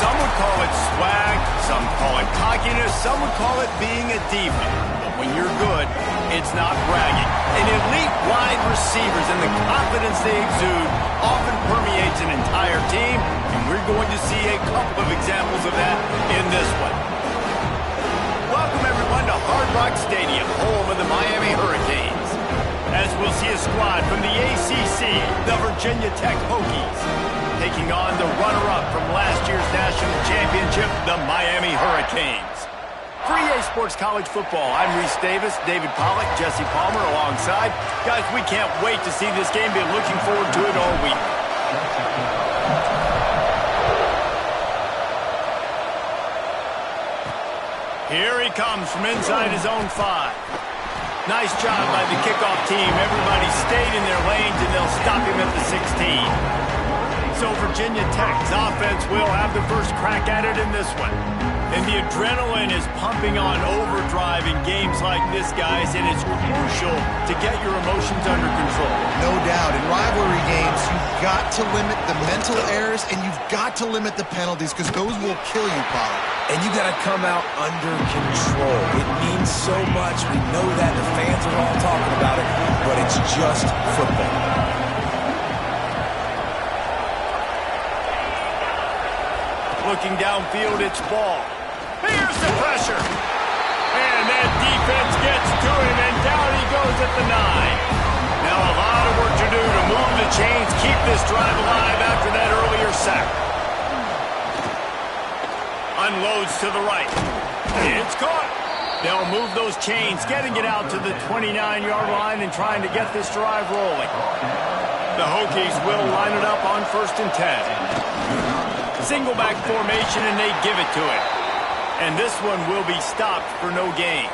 Some would call it swag, some call it cockiness, some would call it being a diva. But when you're good, it's not bragging. And elite wide receivers and the confidence they exude often permeates an entire team, and we're going to see a couple of examples of that in this one. Welcome, everyone, to Hard Rock Stadium, home of the Miami Hurricanes. As we'll see a squad from the ACC, the Virginia Tech Hokies, taking on the runner-up from last year's national championship, the Miami Hurricanes. For EA Sports College Football, I'm Reese Davis, David Pollack, Jesse Palmer alongside. Guys, we can't wait to see this game. Been looking forward to it all week. Here he comes from inside his own 5. Nice job by the kickoff team. Everybody stayed in their lanes, and they'll stop him at the 16. So Virginia Tech's offense will have the first crack at it in this one. And the adrenaline is pumping on overdrive in games like this, guys, and it's crucial to get your emotions under control. No doubt. In rivalry games, you've got to limit the mental errors, and you've got to limit the penalties, because those will kill you, Paul. And you got to come out under control. It means so much. We know that. The fans are all talking about it, but it's just football. Looking downfield, it's ball. Here's the pressure. And that defense gets to him, and down he goes at the 9. Now a lot of work to do to move the chains, keep this drive alive after that earlier sack. Unloads to the right. It's caught. They'll move those chains, getting it out to the 29-yard line and trying to get this drive rolling. The Hokies will line it up on 1st and 10. Single back formation, and they give it to him. And this one will be stopped for no gain.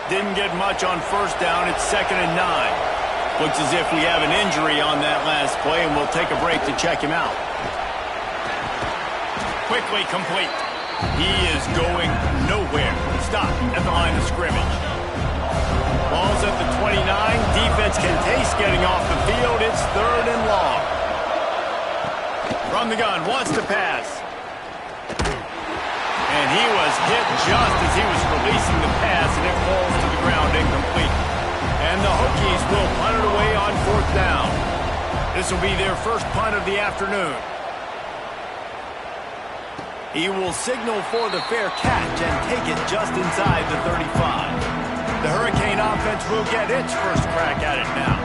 Didn't get much on 1st down. It's 2nd and 9. Looks as if we have an injury on that last play, and we'll take a break to check him out. Quickly complete. He is going nowhere. Stop at the line of scrimmage. Ball's at the 29. Defense can taste getting off the field. It's 3rd and long. From the gun, wants to pass. And he was hit just as he was releasing the pass, and it falls to the ground incomplete. And the Hokies will punt it away on 4th down. This will be their first punt of the afternoon. He will signal for the fair catch and take it just inside the 35. The Hurricane offense will get its first crack at it now.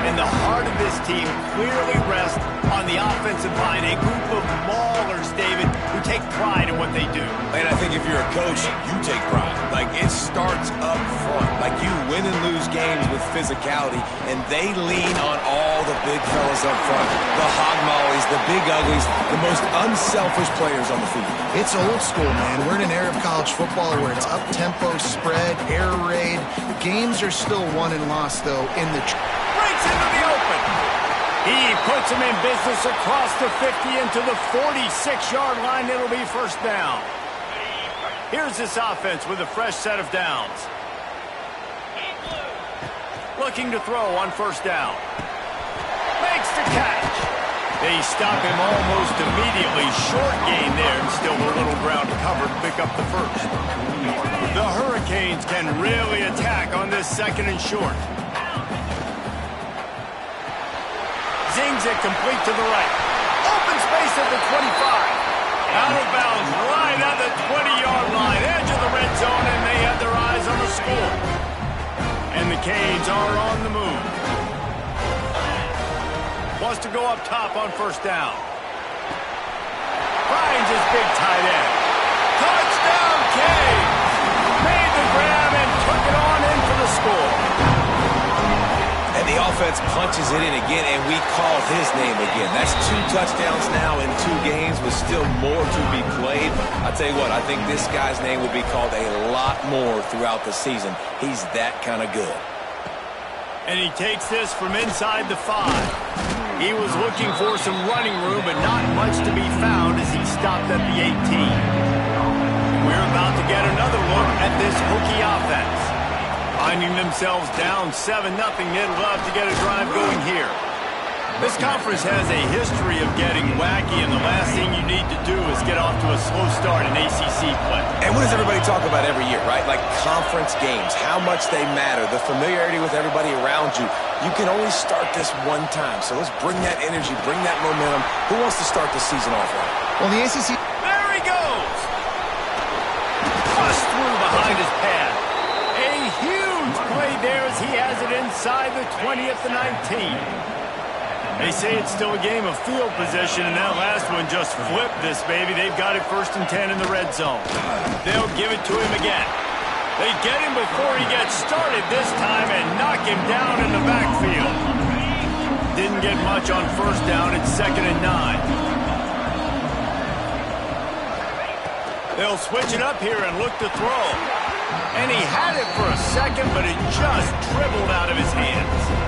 And the heart of this team clearly rests on the offensive line, a group of maulers, David, who take pride in what they do. And I think if you're a coach, you take pride. Like, it starts up front. Like, you win and lose games with physicality, and they lean on all the big fellas up front. The hog mollies, the big uglies, the most unselfish players on the field. It's old school, man. We're in an era of college football where it's up-tempo, spread, air raid. Games are still won and lost, though, in the... Breaks into the open. He puts him in business across the 50 into the 46-yard line. It'll be 1st down. Here's this offense with a fresh set of downs. Looking to throw on 1st down. Makes the catch. They stop him almost immediately. Short gain there, and still a little ground covered to pick up the 1st. The Hurricanes can really attack on this 2nd and short. Zings it complete to the right. Open space at the 25. Out of bounds, right at the 20-yard line. Edge of the red zone, and they had their eyes on the score. And the Canes are on the move. Wants to go up top on 1st down. Finds his big tight end. Touchdown, Canes! Made the grab and took it on in for the score. And the offense punches it in again, and we call his name again. That's 2 touchdowns now in 2 games with still more to be played. I'll tell you what, I think this guy's name will be called a lot more throughout the season. He's that kind of good. And he takes this from inside the 5. He was looking for some running room, but not much to be found as he stopped at the 18. We're about to get another look at this Hokie offense. Finding themselves down 7-0, they'd love to get a drive going here. This conference has a history of getting wacky, and the last thing you need to do is get off to a slow start in ACC play. And what does everybody talk about every year, right? Like conference games, how much they matter, the familiarity with everybody around you. You can only start this one time. So let's bring that energy, bring that momentum. Who wants to start the season off right? Well, the ACC... There he goes! Bust through behind his pad. A huge play there as he has it inside the 20 at the 19. They say it's still a game of field position, and that last one just flipped this baby. They've got it 1st and 10 in the red zone. They'll give it to him again. They get him before he gets started this time and knock him down in the backfield. Didn't get much on 1st down. It's 2nd and 9. They'll switch it up here and look to throw. And he had it for a second, but it just dribbled out of his hands.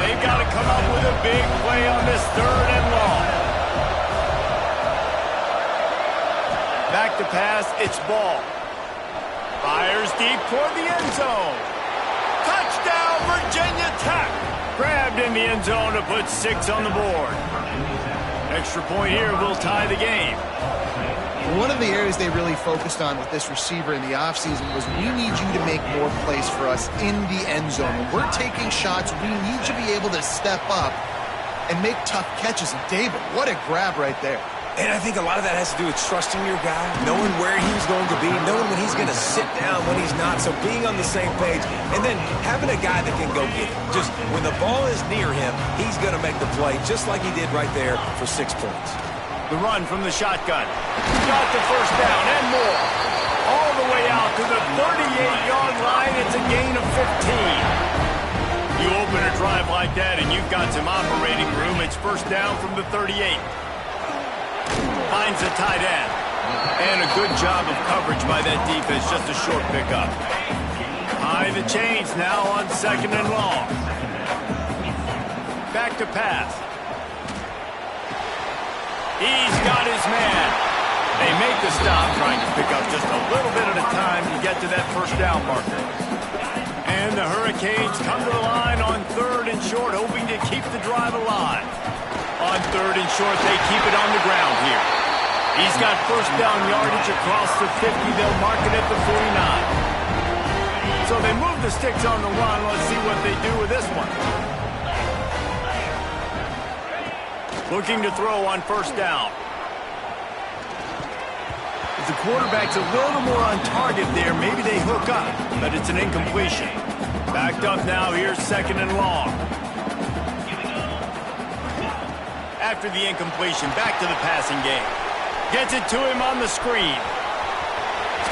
They've got to come up with a big play on this 3rd and long. Back to pass, it's Ball. Fires deep toward the end zone. Touchdown, Virginia Tech. Grabbed in the end zone to put 6 on the board. Extra point here will tie the game. One of the areas they really focused on with this receiver in the offseason was we need you to make more plays for us in the end zone. When we're taking shots, we need you to be able to step up and make tough catches. And David, what a grab right there. And I think a lot of that has to do with trusting your guy, knowing where he's going to be, knowing when he's going to sit down, when he's not. So being on the same page, and then having a guy that can go get it. Just when the ball is near him, he's going to make the play, just like he did right there for 6 points. The run from the shotgun. Got the 1st down and more. All the way out to the 38-yard line. It's a gain of 15. You open a drive like that and you've got some operating room. It's 1st down from the 38. Finds the tight end. And a good job of coverage by that defense. Just a short pickup. High the chains now on 2nd and long. Back to pass. He's got his man. They make the stop, trying to pick up just a little bit at a time to get to that 1st down marker. And the Hurricanes come to the line on 3rd and short, hoping to keep the drive alive. On 3rd and short, they keep it on the ground here. He's got 1st down yardage across the 50. They'll mark it at the 49. So they move the sticks on the run. Let's see what they do with this one. Looking to throw on 1st down. If the quarterback's a little more on target there, maybe they hook up, but it's an incompletion. Backed up now, here's 2nd and long. After the incompletion, back to the passing game. Gets it to him on the screen.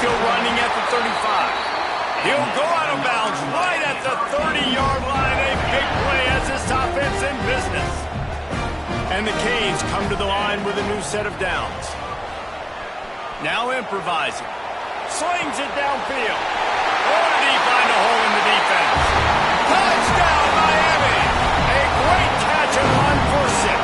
Still running at the 35. He'll go out of bounds right at the 30-yard line. A big play as this offense in business. And the Canes come to the line with a new set of downs. Now improvising. Slings it downfield. Oh, did he find a hole in the defense? Touchdown, Miami! A great catch and run for 6.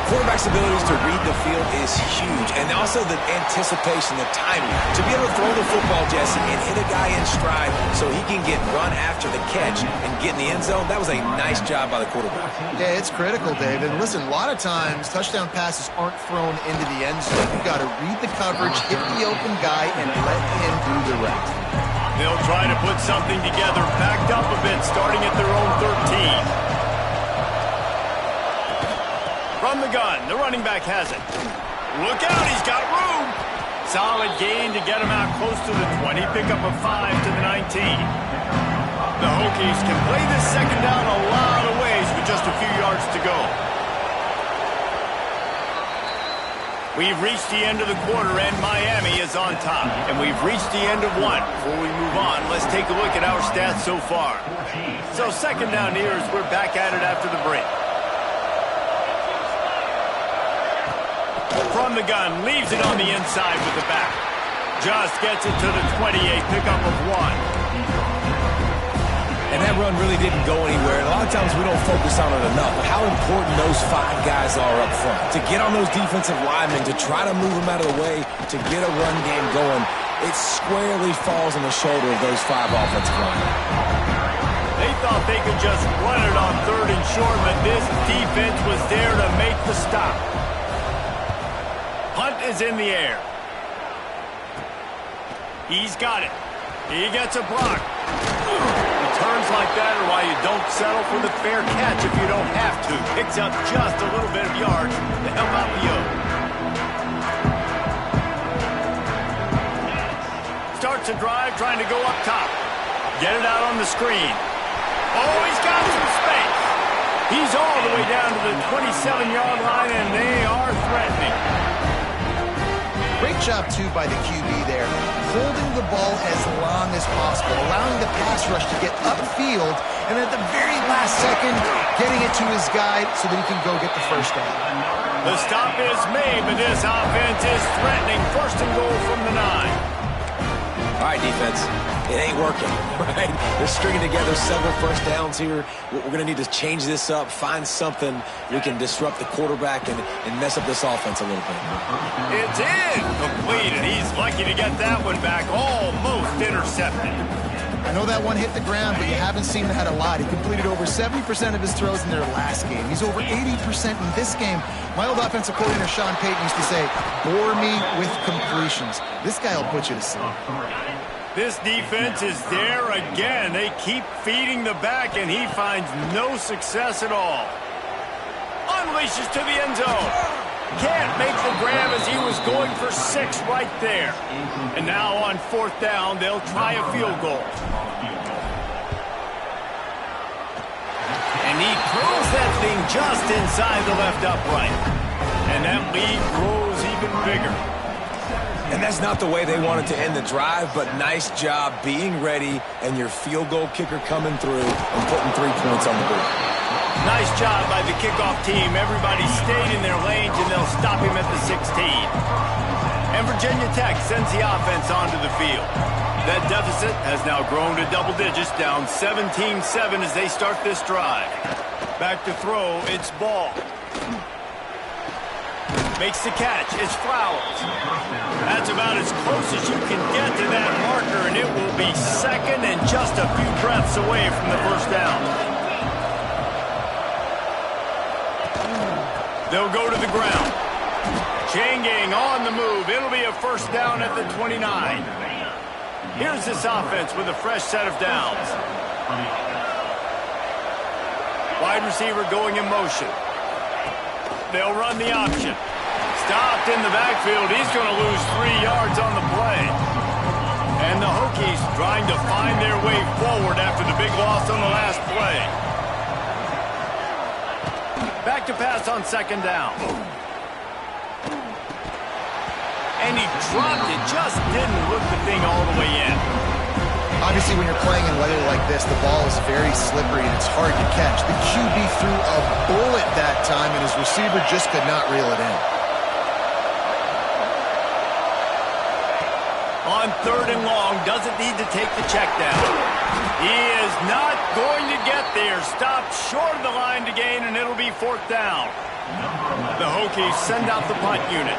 Quarterback's abilities to read the field is huge, and also the anticipation, the timing. To be able to throw the football, Jesse, and hit a guy in stride so he can get run after the catch and get in the end zone, that was a nice job by the quarterback. Yeah, it's critical, David. And listen, a lot of times, touchdown passes aren't thrown into the end zone. You've got to read the coverage, hit the open guy, and let him do the rest. They'll try to put something together, backed up a bit, starting at their own 13. From the gun, the running back has it. Look out, he's got room. Solid gain to get him out close to the 20. Pick up a 5 to the 19. The Hokies can play this 2nd down a lot of ways with just a few yards to go. We've reached the end of the quarter, and Miami is on top. And we've reached the end of one. Before we move on, let's take a look at our stats so far. So 2nd down here as we're back at it after the break. From the gun, leaves it on the inside with the back. Just gets it to the 28, pickup of 1. And that run really didn't go anywhere. And a lot of times we don't focus on it enough. How important those 5 guys are up front. To get on those defensive linemen, to try to move them out of the way, to get a run game going, it squarely falls on the shoulder of those 5 offensive linemen. They thought they could just run it on 3rd and short, but this defense was there to make the stop. punt is in the air. He's got it. He gets a block. Returns like that are why you don't settle for the fair catch if you don't have to. Picks up just a little bit of yards to help out the O. Starts a drive trying to go up top. Get it out on the screen. Oh, he's got some space. He's all the way down to the 27-yard line, and they are threatening. Great job, too, by the QB there, holding the ball as long as possible, allowing the pass rush to get upfield, and at the very last second, getting it to his guy so that he can go get the first down. The stop is made, but this offense is threatening. First and goal from the 9. All right, defense, it ain't working, right? They're stringing together several first downs here. We're going to need to change this up, find something we can disrupt the quarterback and mess up this offense a little bit. It's incomplete, and he's lucky to get that one back, almost intercepted. I know that one hit the ground, but you haven't seen that a lot. He completed over 70% of his throws in their last game. He's over 80% in this game. My old offensive coordinator, Sean Payton, used to say, bore me with completions. This guy will put you to sleep. This defense is there again. They keep feeding the back, and he finds no success at all. Unleashes to the end zone. Can't make the grab as he was going for 6 right there. And now on 4th down, they'll try a field goal. And he throws that thing just inside the left upright. And that lead grows even bigger. And that's not the way they wanted to end the drive, but nice job being ready and your field goal kicker coming through and putting 3 points on the board. Nice job by the kickoff team. Everybody stayed in their lanes, and they'll stop him at the 16. And Virginia Tech sends the offense onto the field. That deficit has now grown to double digits, down 17-7 as they start this drive. Back to throw, it's Ball. Makes the catch, it's Flowers. That's about as close as you can get to that marker, and it will be second and just a few breaths away from the first down. They'll go to the ground. Chain gang on the move. It'll be a first down at the 29. Here's this offense with a fresh set of downs. Wide receiver going in motion. They'll run the option. Stopped in the backfield. He's going to lose 3 yards on the play. And the Hokies trying to find their way forward after the big loss on the last play. Back to pass on 2nd down. And he dropped it. Just didn't look the thing all the way in. Obviously, when you're playing in weather like this, the ball is very slippery and it's hard to catch. The QB threw a bullet that time, and his receiver just could not reel it in. On 3rd and long, doesn't need to take the check down. He is not going to get there. Stopped short of the line to gain, and it'll be 4th down. The Hokies send out the punt unit.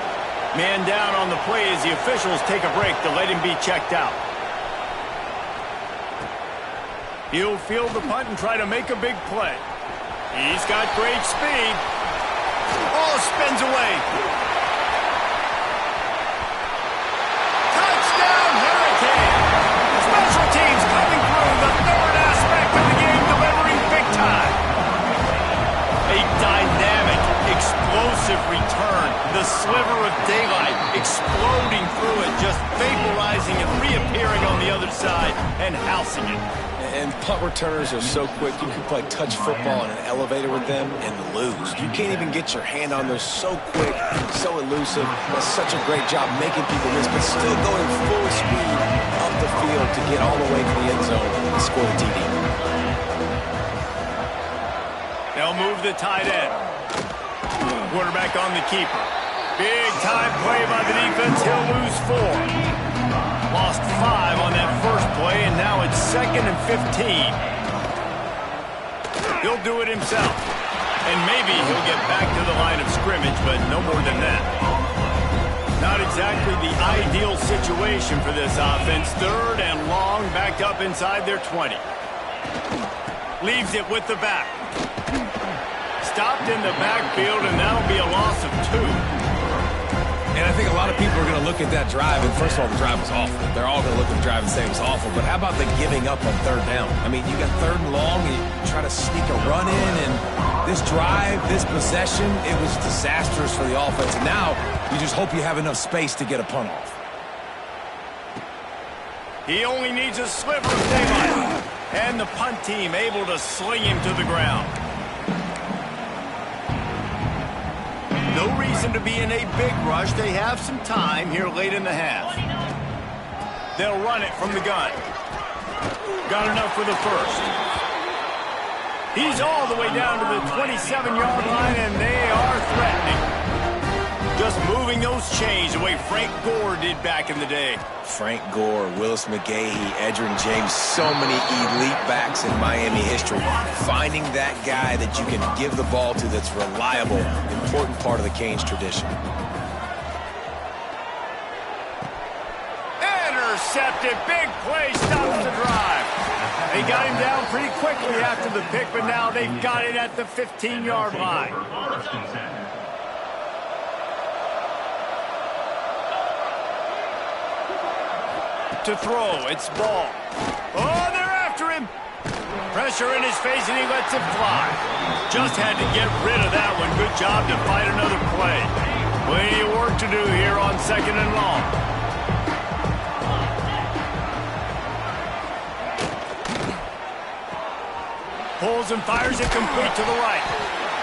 Man down on the play as the officials take a break to let him be checked out. He'll field the punt and try to make a big play. He's got great speed. Oh, spins away. Touchdown, Hurricane. Special teams coming through, the 3rd aspect of the game, delivering big time. A dynamic, explosive return. The sliver of daylight exploding through it, just vaporizing and reappearing on the other side and housing it. And punt returners are so quick, you can play touch football in an elevator with them and lose. You can't even get your hand on them. So quick, so elusive. That's such a great job making people miss, but still going full speed up the field to get all the way to the end zone and score the TD. They'll move the tight end. Quarterback on the keeper. Big time play by the defense. He'll lose 4. Lost 5 on that first play, and now it's 2nd and 15. He'll do it himself. And maybe he'll get back to the line of scrimmage, but no more than that. Not exactly the ideal situation for this offense. 3rd and long, backed up inside their 20. Leaves it with the back. Stopped in the backfield, and that'll be a loss of 2. And I think a lot of people are going to look at that drive, and first of all, the drive was awful. They're all going to look at the drive and say it was awful, but how about the giving up on third down? I mean, you got third and long, and you try to sneak a run in, and this drive, this possession, it was disastrous for the offense. And now you just hope you have enough space to get a punt off. He only needs a sliver of daylight. And the punt team able to sling him to the ground. No reason to be in a big rush. They have some time here late in the half. They'll run it from the gun. Got enough for the first. He's all the way down to the 27-yard line, and they are threatening. Just moving those chains the way Frank Gore did back in the day. Frank Gore, Willis McGahee, Edgerrin James, so many elite backs in Miami history. Finding that guy that you can give the ball to that's reliable, important part of the Canes tradition. Intercepted, big play, stops the drive. They got him down pretty quickly after the pick, but now they've got it at the 15-yard line. To throw, it's ball. Oh, they're after him. Pressure in his face, and he lets it fly. Just had to get rid of that one. Good job to fight another play. Plenty of work to do here on 2nd and long. Pulls and fires it complete to the right.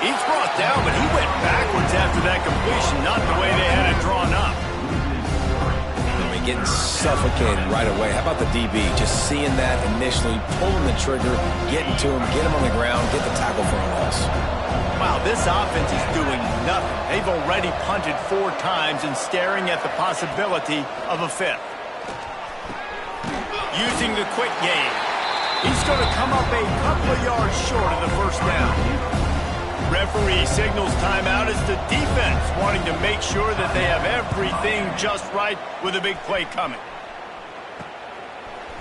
He's brought down, but he went backwards after that completion, not the way they had it drawn up. Getting suffocated right away. How about the DB? Just seeing that initially, pulling the trigger, getting to him, get him on the ground, get the tackle for a loss. Wow, this offense is doing nothing. They've already punted 4 times and staring at the possibility of a 5th. Using the quick game. He's going to come up a couple of yards short of the first down. Referee signals timeout as the defense wanting to make sure that they have everything just right with a big play coming.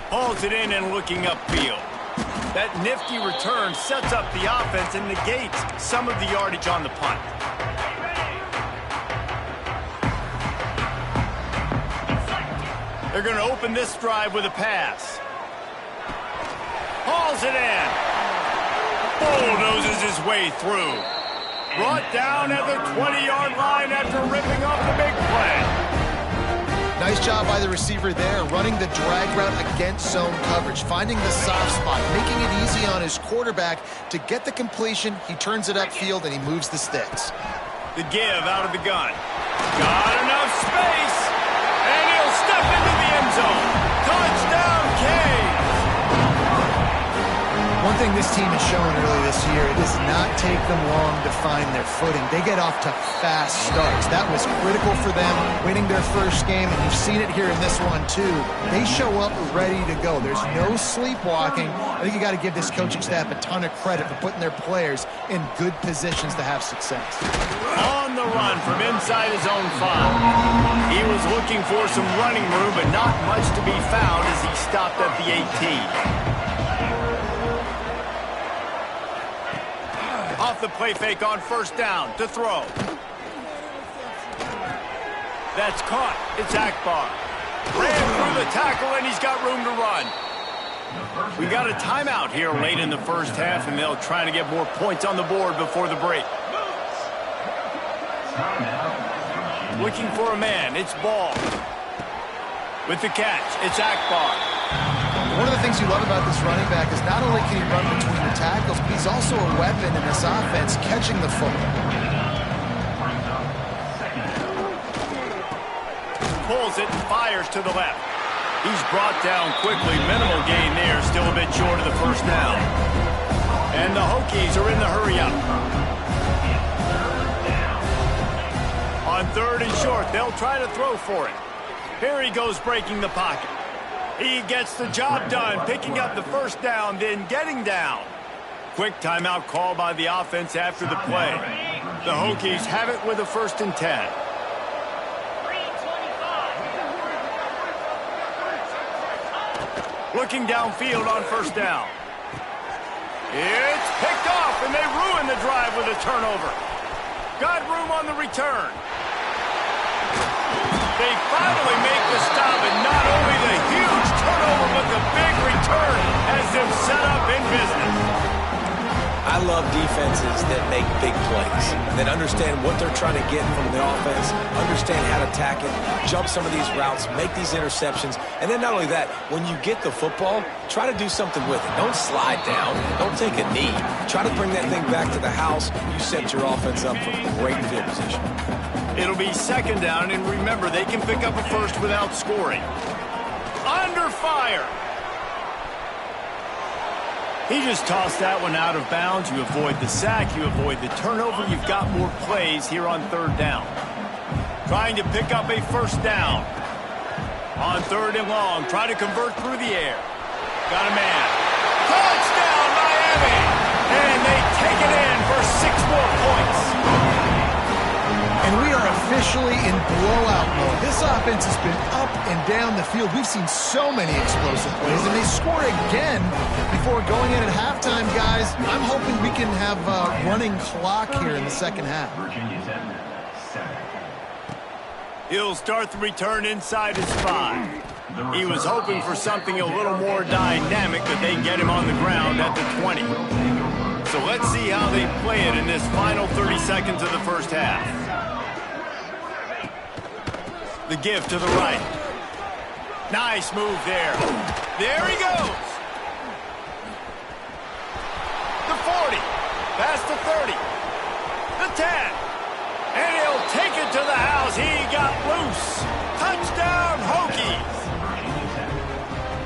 Hauls it in and looking upfield. That nifty return sets up the offense and negates some of the yardage on the punt. They're going to open this drive with a pass. Hauls it in. Bulldozes his way through. Brought down at the 20-yard line after ripping off the big play. Nice job by the receiver there, running the drag route against zone coverage, finding the soft spot, making it easy on his quarterback to get the completion. He turns it upfield, and he moves the sticks. The give out of the gun. Got enough space, and he'll step into the end zone. Touchdown, Canes! One thing this team has shown early this year, it does not take them long to find their footing. They get off to fast starts. That was critical for them, winning their first game, and you've seen it here in this one too. They show up ready to go. There's no sleepwalking. I think you got to give this coaching staff a ton of credit for putting their players in good positions to have success. On the run from inside his own 5. He was looking for some running room, but not much to be found as he stopped at the 18. Off the play fake on first down to throw. That's caught. It's Akbar. Ran through the tackle, and he's got room to run. We got a timeout here late in the first half, and they'll try to get more points on the board before the break. Looking for a man. It's Ball. With the catch, it's Akbar. One of the things you love about this running back is not only can he run between the tackles, but he's also a weapon in this offense, catching the football. Pulls it and fires to the left. He's brought down quickly. Minimal gain there, still a bit short of the first down. And the Hokies are in the hurry-up. On 3rd and short, they'll try to throw for it. Here he goes breaking the pocket. He gets the job done, picking up the first down, then getting down. Quick timeout call by the offense after the play. The Hokies have it with a 1st and 10. Looking downfield on first down. It's picked off, and they ruin the drive with a turnover. Got room on the return. They finally make the stop, and not only the huge turnover, but the big return has them set up in business. I love defenses that make big plays, that understand what they're trying to get from the offense, understand how to attack it, jump some of these routes, make these interceptions, and then not only that, when you get the football, try to do something with it. Don't slide down. Don't take a knee. Try to bring that thing back to the house. You set your offense up for great field position. It'll be second down, and remember, they can pick up a first without scoring. Under fire. He just tossed that one out of bounds. You avoid the sack, you avoid the turnover. You've got more plays here on third down. Trying to pick up a first down. On third and long, try to convert through the air. Got a man. Touchdown, Miami! And they take it in for 6 more points. And we are officially in blowout mode. This offense has been up and down the field. We've seen so many explosive plays, and they score again before going in at halftime, guys. I'm hoping we can have a running clock here in the second half. He'll start the return inside his 5. He was hoping for something a little more dynamic, but they get him on the ground at the 20. So let's see how they play it in this final 30 seconds of the first half. The give to the right. Nice move there. There he goes. The 40. Past the 30. The 10. And he'll take it to the house. He got loose. Touchdown, Hokies.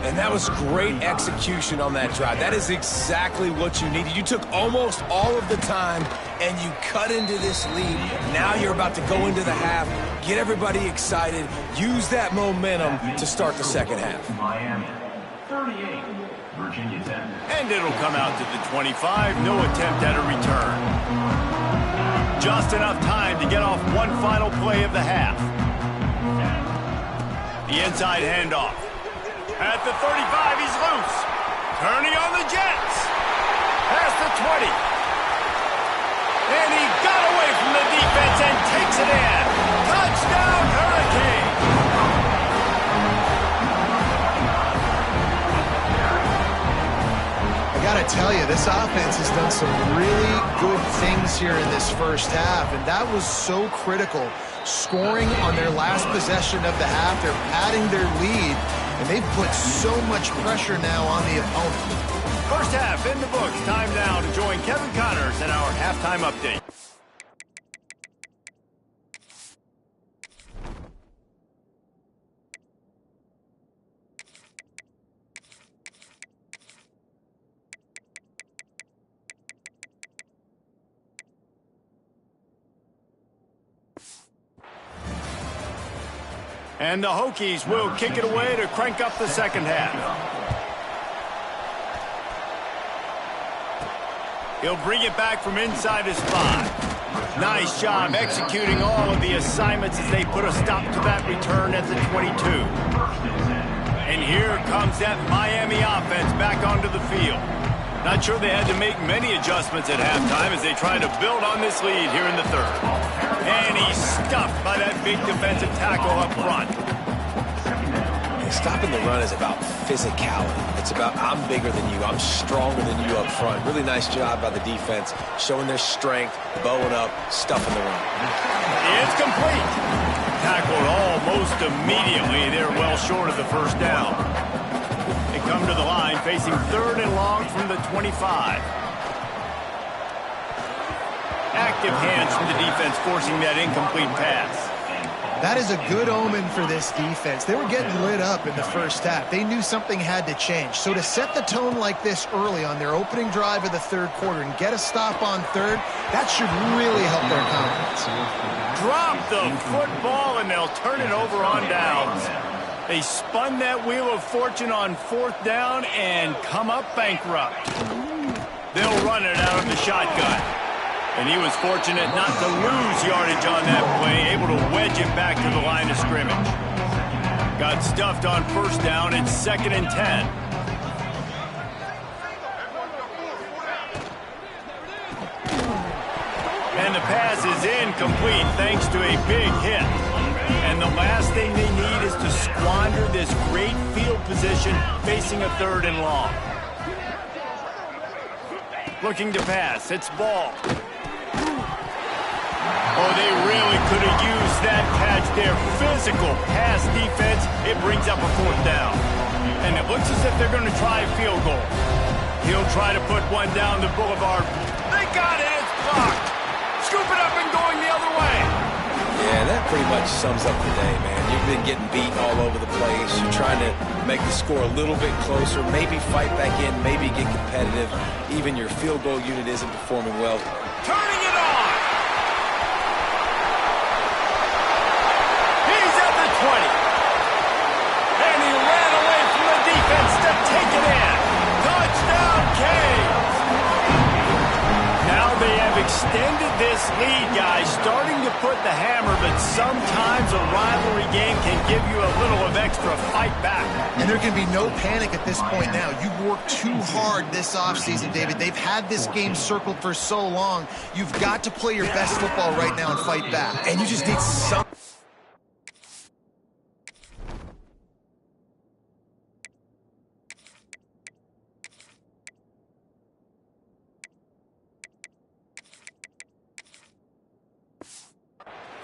And that was great execution on that drive. That is exactly what you needed. You took almost all of the time, and you cut into this lead. Now you're about to go into the half, get everybody excited, use that momentum to start the second half. Miami, 38, Virginia 10. And it'll come out to the 25. No attempt at a return. Just enough time to get off one final play of the half. The inside handoff. At the 35, he's loose. Turning on the Jets. Past the 20. And he got away from the defense and takes it in. Touchdown, Hurricane. I got to tell you, this offense has done some really good things here in this first half, and that was so critical. Scoring on their last possession of the half, they're padding their lead, and they've put so much pressure now on the opponent. First half in the books. Time now to join Kevin Connors in our halftime update. And the Hokies will kick it away to crank up the second half. He'll bring it back from inside his 5. Nice job executing all of the assignments as they put a stop to that return at the 22. And here comes that Miami offense back onto the field. Not sure they had to make many adjustments at halftime as they try to build on this lead here in the third. And he's stuffed by that big defensive tackle up front. Stopping the run is about physicality. It's about I'm bigger than you, I'm stronger than you up front. Really nice job by the defense, showing their strength, bowing up, stuffing the run. It's complete. Tackled almost immediately. They're well short of the first down. They come to the line facing third and long from the 25. Active hands from the defense forcing that incomplete pass. That is a good omen for this defense. They were getting lit up in the first half. They knew something had to change. So to set the tone like this early on their opening drive of the third quarter and get a stop on third, that should really help their confidence. Drop the football and they'll turn it over on downs. They spun that wheel of fortune on fourth down and come up bankrupt. They'll run it out of the shotgun. And he was fortunate not to lose yardage on that play, able to wedge it back to the line of scrimmage. Got stuffed on first down. It's 2nd and 10. And the pass is incomplete thanks to a big hit. And the last thing they need is to squander this great field position facing a 3rd and long. Looking to pass. It's ball. Oh, they really could have used that catch there. Physical pass defense. It brings up a 4th down. And it looks as if they're going to try a field goal. He'll try to put one down the boulevard. They got it. It's blocked. Scoop it up and going the other way. Yeah, that pretty much sums up the day, man. You've been getting beat all over the place. You're trying to make the score a little bit closer, maybe fight back in, maybe get competitive. Even your field goal unit isn't performing well. Turning it on. He's at the 20. And he ran away from the defense to take it in. Touchdown, Canes. Now they have extended this lead, guys, starting to put the hammer, but sometimes a rivalry game can give you a little of extra fight back. And there can be no panic at this point now. You worked too hard this offseason, David. They've had this game circled for so long. You've got to play your best football right now and fight back. And you just need some...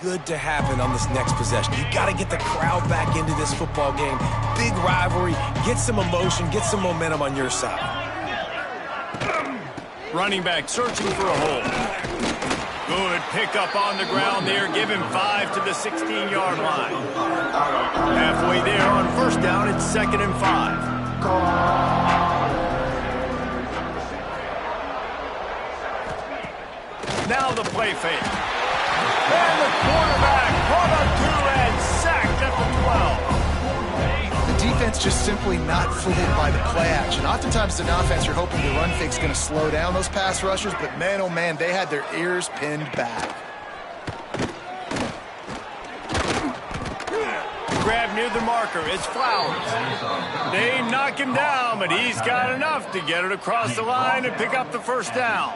good to happen on this next possession. You got to get the crowd back into this football game. Big rivalry. Get some emotion. Get some momentum on your side. Running back searching for a hole. Good pickup on the ground there. Give him 5 to the 16-yard line. Halfway there on 1st down. It's 2nd and 5. Now the play fake. And the quarterback brought up 2 and sacked at the 12. The defense just simply not fooled by the play action. Oftentimes as an offense, you're hoping the run fake's going to slow down those pass rushers, but man, oh man, they had their ears pinned back. Grab near the marker. It's Flowers. They knock him down, but he's got enough to get it across the line and pick up the 1st down.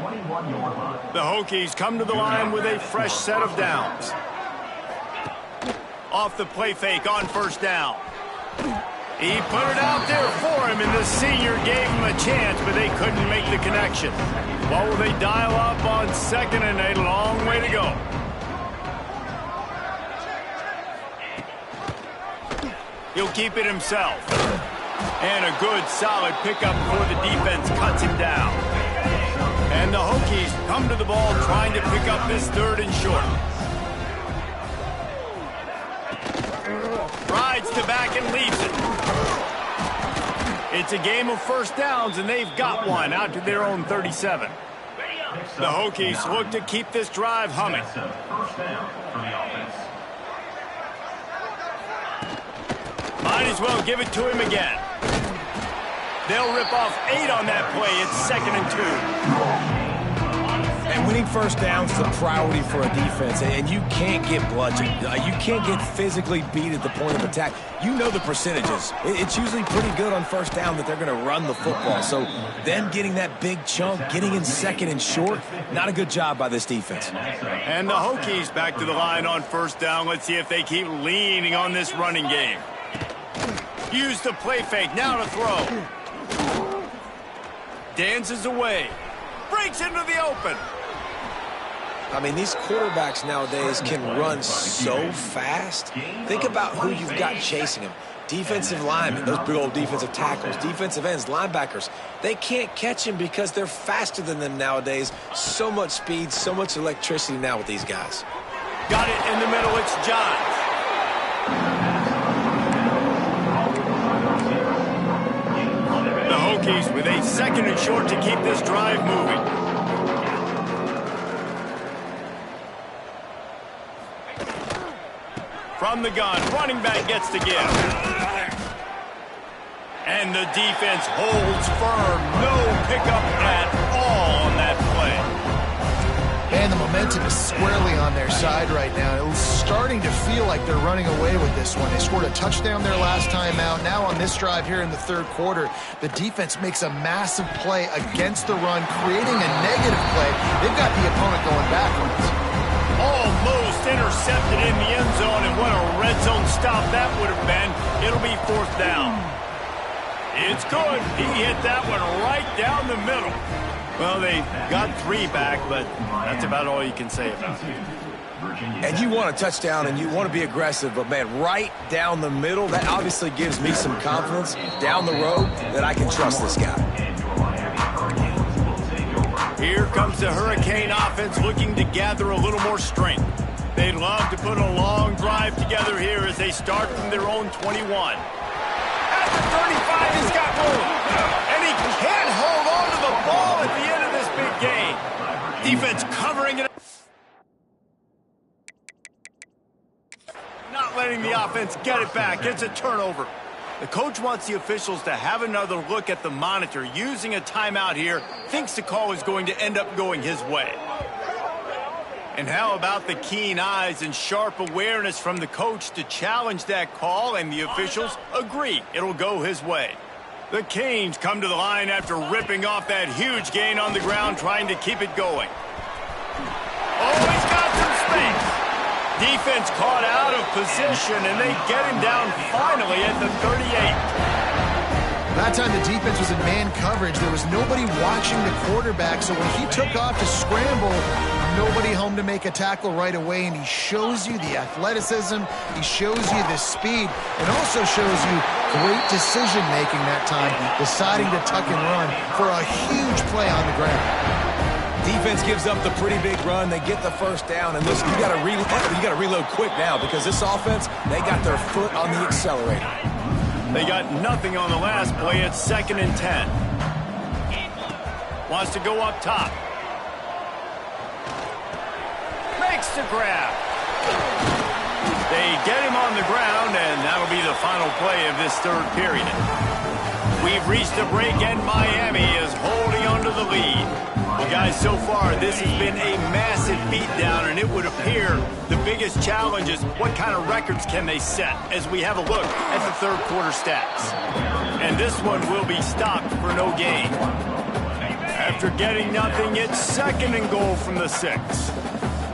The Hokies come to the line with a fresh set of downs. Off the play fake on 1st down. He put it out there for him, and the senior gave him a chance, but they couldn't make the connection. What will they dial up on 2nd and a long way to go? He'll keep it himself. And a good, solid pickup before the defense cuts him down. And the Hokies come to the ball trying to pick up this 3rd and short. Rides to back and leaves it. It's a game of 1st downs, and they've got one out to their own 37. The Hokies look to keep this drive humming. 1st down for the offense. Might as well give it to him again. They'll rip off 8 on that play. It's 2nd and 2. And winning 1st downs is a priority for a defense, and you can't get bludgeoned. You can't get physically beat at the point of attack. You know the percentages. It's usually pretty good on 1st down that they're going to run the football. So then getting that big chunk, getting in 2nd and short, not a good job by this defense. And the Hokies back to the line on 1st down. Let's see if they keep leaning on this running game. Use the play fake, now to throw. Dances away. Breaks into the open. I mean, these quarterbacks nowadays can run so fast. Think about who you've got chasing them. Defensive linemen, those big old defensive tackles, defensive ends, linebackers. They can't catch him because they're faster than them nowadays. So much speed, so much electricity now with these guys. Got it in the middle, it's Johns. The Hokies with a 2nd and short to keep this drive moving. From the gun, running back gets to give. And the defense holds firm. No pickup at all on that play. And the momentum is squarely on their side right now. It's starting to feel like they're running away with this one. They scored a touchdown their last time out. Now on this drive here in the 3rd quarter, the defense makes a massive play against the run, creating a negative play. They've got the opponent going backwards. Almost intercepted in the end zone, and what a red zone stop that would have been. It'll be 4th down. It's good. He hit that one right down the middle. Well, they got 3 back, but that's about all you can say about it. And you want a touchdown and you want to be aggressive, but, man, right down the middle, that obviously gives me some confidence down the road that I can trust this guy. Here comes the Hurricane offense looking to gather a little more strength. They'd love to put a long drive together here as they start from their own 21. At the 35, he's got room. And he can't hold on to the ball at the end of this big game. Defense covering it. Not letting the offense get it back. It's a turnover. The coach wants the officials to have another look at the monitor. Using a timeout here, thinks the call is going to end up going his way. And how about the keen eyes and sharp awareness from the coach to challenge that call, and the officials agree it'll go his way. The Canes come to the line after ripping off that huge gain on the ground, trying to keep it going. Oh, he's got some space. Defense caught out of position, and they get him down finally at the 38. That time the defense was in man coverage. There was nobody watching the quarterback, so when he took off to scramble, nobody home to make a tackle right away, and he shows you the athleticism, he shows you the speed, and also shows you great decision-making that time, deciding to tuck and run for a huge play on the ground. Defense gives up the pretty big run. They get the 1st down, and listen, you got to reload quick now because this offense, they got their foot on the accelerator. They got nothing on the last play. It's 2nd and 10. Wants to go up top. Makes the grab. They get him on the ground, and that'll be the final play of this 3rd period. We've reached the break, and Miami is holding onto the lead. Well, guys, so far, this has been a massive beatdown, and it would appear the biggest challenge is what kind of records can they set as we have a look at the 3rd quarter stats. And this one will be stopped for no gain. After getting nothing, it's 2nd and goal from the 6.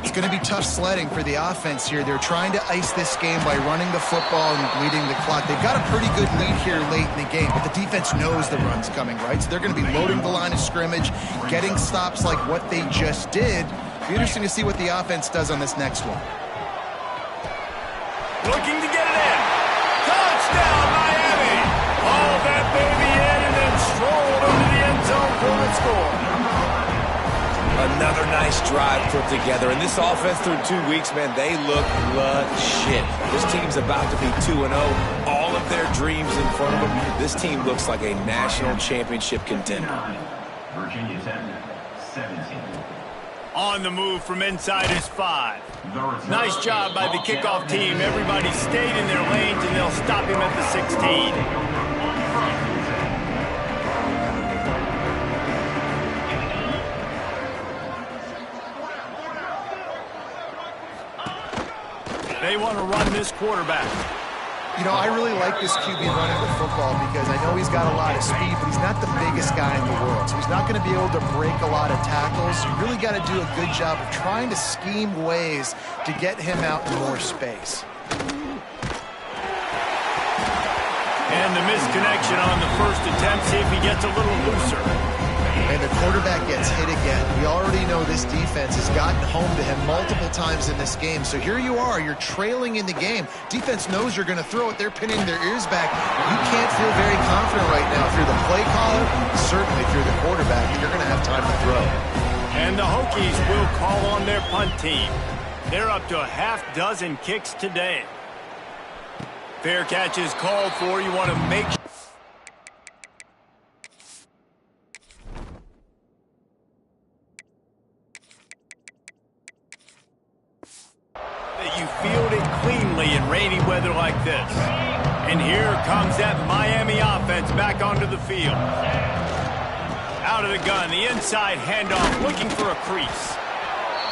It's going to be tough sledding for the offense here. They're trying to ice this game by running the football and leading the clock. They've got a pretty good lead here late in the game, but the defense knows the run's coming, right? So they're going to be loading the line of scrimmage, getting stops like what they just did. It'll be interesting to see what the offense does on this next one. Looking to get it in. Touchdown, Miami! Hauled that baby in and then strolled into the end zone for the score. Another nice drive put together. And this offense through 2 weeks, man, they look legit. This team's about to be 2-0. All of their dreams in front of them. This team looks like a national championship contender. Virginia Tech, 17. On the move from inside is 5. Nice job by the kickoff team. Everybody stayed in their lanes, and they'll stop him at the 16. They want to run this quarterback. You know, I really like this QB running the football because I know he's got a lot of speed, but he's not the biggest guy in the world. So he's not going to be able to break a lot of tackles. You really got to do a good job of trying to scheme ways to get him out in more space. And the misconnection on the first attempt. See if he gets a little looser. And the quarterback gets hit again. We already know this defense has gotten home to him multiple times in this game. So here you are, you're trailing in the game. Defense knows you're going to throw it. They're pinning their ears back. You can't feel very confident right now. If you're the play caller, certainly if you're the quarterback, you're going to have time to throw. And the Hokies will call on their punt team. They're up to a half-dozen kicks today. Fair catch is called for. You want to make sure you field it cleanly in rainy weather like this. And here comes that Miami offense back onto the field. Out of the gun, the inside handoff, looking for a crease.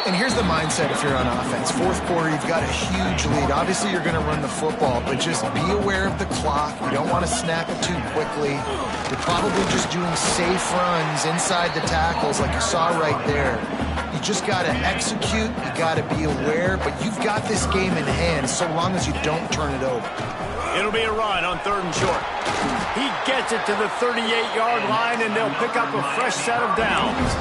And here's the mindset if you're on offense. Fourth quarter, you've got a huge lead. Obviously, you're going to run the football, but just be aware of the clock. You don't want to snap it too quickly. You're probably just doing safe runs inside the tackles like you saw right there. You just got to execute. You got to be aware, but you've got this game in hand so long as you don't turn it over. It'll be a run on 3rd and short. He gets it to the 38-yard line, and they'll pick up a fresh set of downs.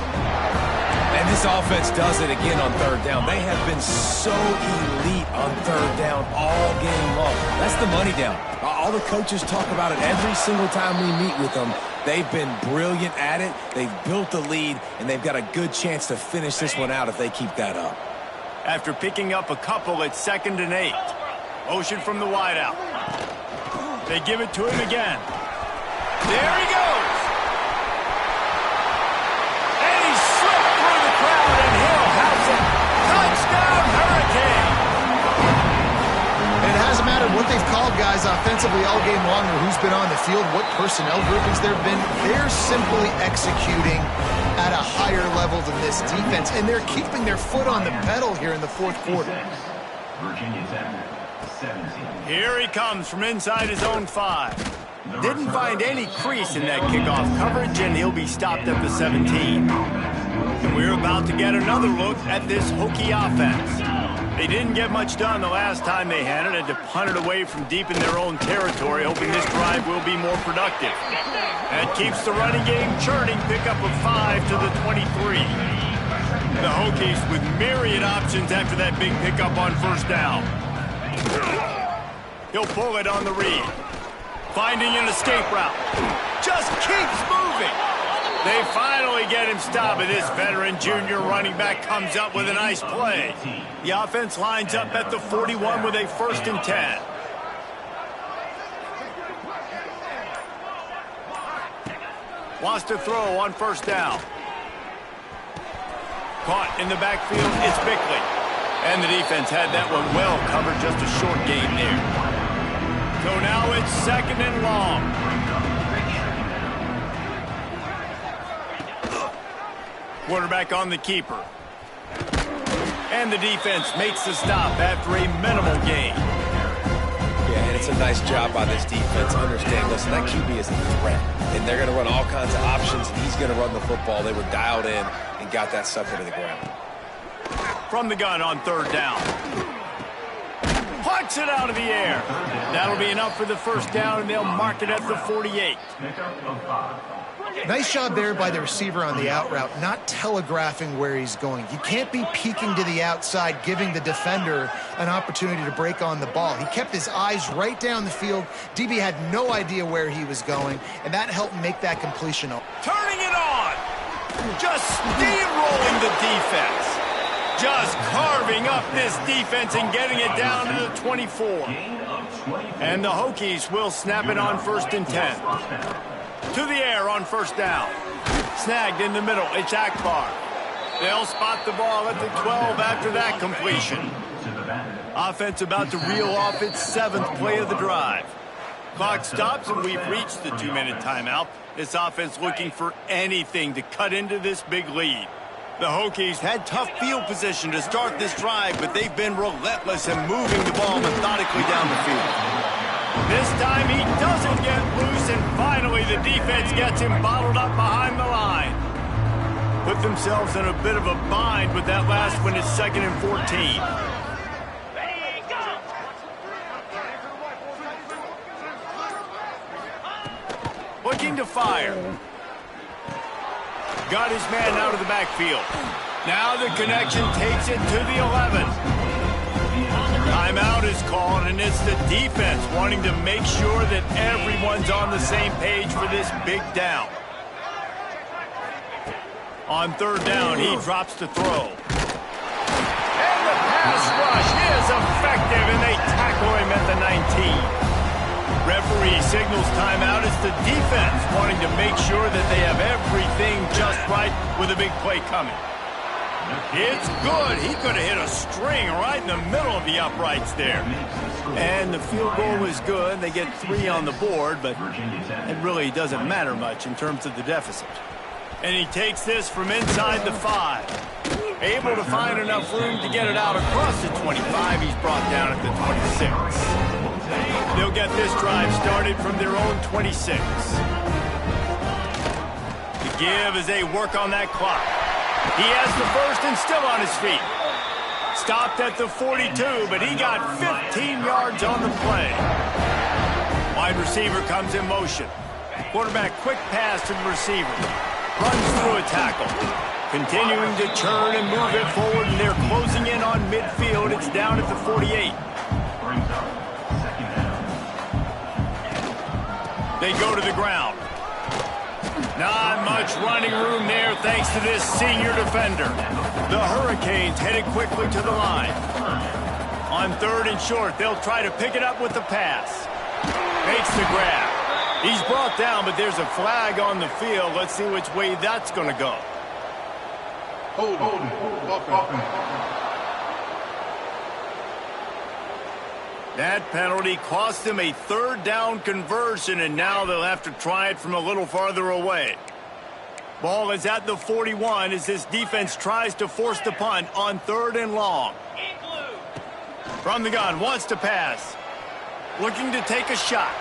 And this offense does it again on 3rd down. They have been so elite on 3rd down all game long. That's the money down. All the coaches talk about it every single time we meet with them. They've been brilliant at it. They've built the lead, and they've got a good chance to finish this one out if they keep that up. After picking up a couple at 2nd and 8. Motion from the wideout. They give it to him again. There he goes. And Hill has it. Touchdown, Hurricane! And it hasn't mattered what they've called guys offensively all game long or who's been on the field, what personnel groupings there have been. They're simply executing at a higher level than this defense, and they're keeping their foot on the pedal here in the 4th quarter. Virginia Tech, 17. Here he comes from inside his own 5. Didn't find any crease in that kickoff coverage, and he'll be stopped at the 17. And we're about to get another look at this Hokie offense. They didn't get much done the last time they had it, had to punt it away from deep in their own territory, hoping this drive will be more productive. That keeps the running game churning, pick up a 5 to the 23. The Hokies with myriad options after that big pickup on 1st down. He'll pull it on the read. Finding an escape route. Just keeps moving. They finally get him stopped, and this veteran junior running back comes up with a nice play. The offense lines up at the 41 with a 1st and 10. Wants to throw on 1st down. Caught in the backfield, it's Bickley. And the defense had that one well covered, just a short gain there. So now it's 2nd and long. Quarterback on the keeper. And the defense makes the stop after a minimal gain. Yeah, and it's a nice job by this defense. Understand, listen, that QB is a threat. And they're going to run all kinds of options, and he's going to run the football. They were dialed in and got that sucker to the ground. From the gun on 3rd down. Punts it out of the air. That'll be enough for the 1st down, and they'll mark it at the 48. Nice job there by the receiver on the out route, not telegraphing where he's going. You can't be peeking to the outside, giving the defender an opportunity to break on the ball. He kept his eyes right down the field. DB had no idea where he was going, and that helped make that completion. Turning it on. Just steamrolling the defense. Just carving up this defense and getting it down to the 24. And the Hokies will snap it on 1st and 10. To the air on 1st down. Snagged in the middle. It's Akbar. They'll spot the ball at the 12 after that completion. Offense about to reel off its 7th play of the drive. Clock stops, and we've reached the 2-minute timeout. This offense looking for anything to cut into this big lead. The Hokies had tough field position to start this drive, but they've been relentless in moving the ball methodically down the field. This time he doesn't get loose, and finally the defense gets him bottled up behind the line. Put themselves in a bit of a bind with that last one. It's 2nd and 14. Looking to fire. Got his man out of the backfield. Now the connection takes it to the 11. Timeout is called, and it's the defense wanting to make sure that everyone's on the same page for this big down. On 3rd down, he drops to throw. And the pass rush is effective, and they tackle him at the 19. Referee signals timeout. It's the defense wanting to make sure that they have everything just right with a big play coming. It's good. He could have hit a string right in the middle of the uprights there. And the field goal was good. They get 3 on the board, but it really doesn't matter much in terms of the deficit. And he takes this from inside the 5. Able to find enough room to get it out across the 25. He's brought down at the 26. They'll get this drive started from their own 26. The give as they work on that clock. He has the first and still on his feet. Stopped at the 42, but he got 15 yards on the play. Wide receiver comes in motion. Quarterback quick pass to the receiver. Runs through a tackle. Continuing to turn and move it forward, and they're closing in on midfield. It's down at the 48. They go to the ground. Not much running room there thanks to this senior defender. The Hurricanes headed quickly to the line. On 3rd and short, they'll try to pick it up with the pass. Makes the grab. He's brought down, but there's a flag on the field. Let's see which way that's going to go. Hold. That penalty cost them a 3rd down conversion, and now they'll have to try it from a little farther away. Ball is at the 41 as this defense tries to force the punt on 3rd and long. From the gun, wants to pass. Looking to take a shot.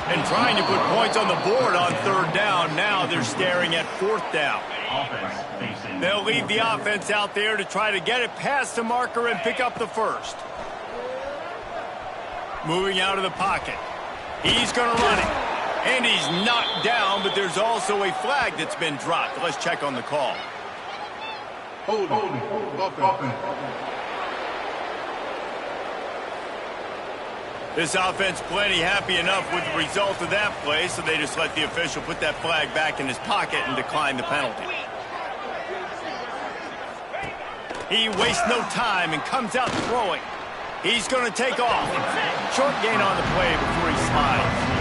And trying to put points on the board on 3rd down. Now they're staring at 4th down. They'll leave the offense out there to try to get it past the marker and pick up the first. Moving out of the pocket. He's going to run it. And he's knocked down, but there's also a flag that's been dropped. Let's check on the call. Hold. This offense plenty happy enough with the result of that play, so they just let the official put that flag back in his pocket and decline the penalty. He wastes no time and comes out throwing. He's going to take off. Short gain on the play before he slides.